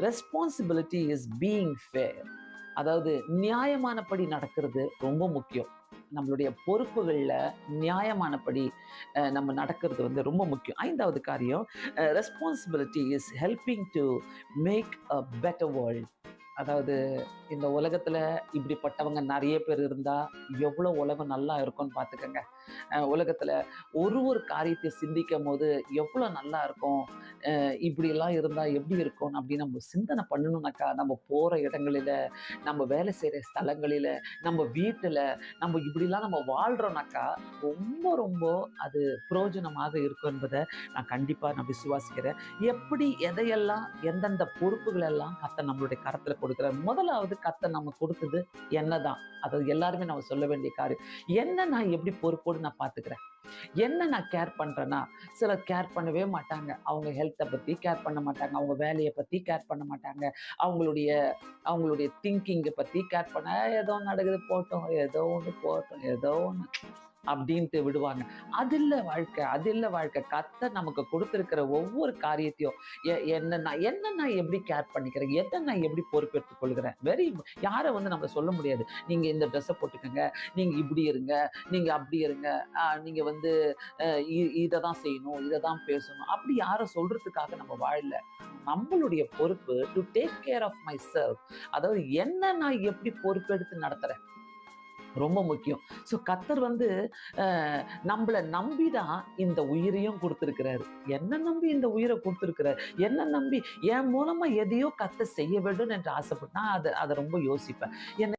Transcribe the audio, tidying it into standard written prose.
Responsibility is being fair. அதாவது நியாயமானபடி நடக்கிறது ரொம்ப முக்கியம். நம்மளுடைய பொறுப்புகள்ல நியாயமானபடி நம்ம நடக்கிறது ரொம்ப முக்கியம். 5வது காரியம், responsibility is helping to make a better world. அதாவது இந்த உலகத்துல இப்படிப்பட்டவங்க நிறைய பேர் இருந்தா எவ்வளவு உலகம் நல்லா இருக்கும்னு பார்த்துக்கங்க. உலகத்துல ஒரு காரியத்தை சிந்திக்கும் போது எவ்வளவு நல்லா இருக்கும், இப்படி எல்லாம் இருந்தா எப்படி இருக்கும் அப்படின்னு நம்ம சிந்தனை பண்ணணும்னாக்கா, நம்ம போற இடங்களில, நம்ம வேலை செய்யற ஸ்தலங்களில, நம்ம வீட்டுல, நம்ம இப்படிலாம் நம்ம வாழ்றோம்னாக்கா ரொம்ப ரொம்ப அது பிரயோஜனமாக இருக்கும் என்பதை நான் விசுவாசிக்கிறேன். எப்படி எதையெல்லாம் எந்தெந்த பொறுப்புகள் எல்லாம் கர்த்தர் நம்மளுடைய கரத்துல கொடுக்கிறார். முதலாவது கர்த்தர் நம்ம கொடுத்தது என்னதான், அது எல்லாருமே நம்ம சொல்ல வேண்டிய காரியம். என்ன நான் எப்படி பொறுப்போடு நான் பார்த்துக்கிறேன், என்ன நான் கேர் பண்றேன்னா, சிலர் கேர் பண்ணவே மாட்டாங்க. அவங்க ஹெல்த்தை பத்தி கேர் பண்ண மாட்டாங்க, அவங்க வேலையை பத்தி கேர் பண்ண மாட்டாங்க, அவங்களுடைய அவங்களுடைய திங்கிங்கை பத்தி கேர் பண்ண, ஏதோ நடக்குது போட்டோம், ஏதோ ஒன்று போட்டோம், ஏதோ ஒன்று அப்படின்ட்டு விடுவாங்க. அது இல்ல வாழ்க்கை, அது இல்ல வாழ்க்கை. கர்த்தர் நமக்கு கொடுத்திருக்கிற ஒவ்வொரு காரியத்தையும் என்ன நான் எப்படி கேர் பண்ணிக்கிறேன், எதை நான் எப்படி பொறுப்பெடுத்துக் கொள்கிறேன். யாரை நம்ம சொல்ல முடியாது, நீங்க இந்த ட்ரெஸ்ஸை போட்டுக்கங்க, நீங்க இப்படி இருங்க, நீங்க அப்படி இருங்க, நீங்க இதை தான் செய்யணும், இதை தான் பேசணும், அப்படி யாரை சொல்றதுக்காக நம்ம வாழல. நம்மளுடைய பொறுப்பு to take care of myself. அதாவது என்ன நான் எப்படி பொறுப்பெடுத்து நடத்துறேன் ரொம்ப முக்கியம். ஸோ கர்த்தர் நம்மளை நம்பிதான் இந்த உயிரையும் கொடுத்திருக்கிறாரு. என்ன நம்பி இந்த உயிரை கொடுத்திருக்கிறார், என்ன நம்பி என் மூலமா எதையோ கர்த்தர் செய்ய வேண்டும் என்று ஆசைப்பட்டா அதை ரொம்ப யோசிப்பேன்.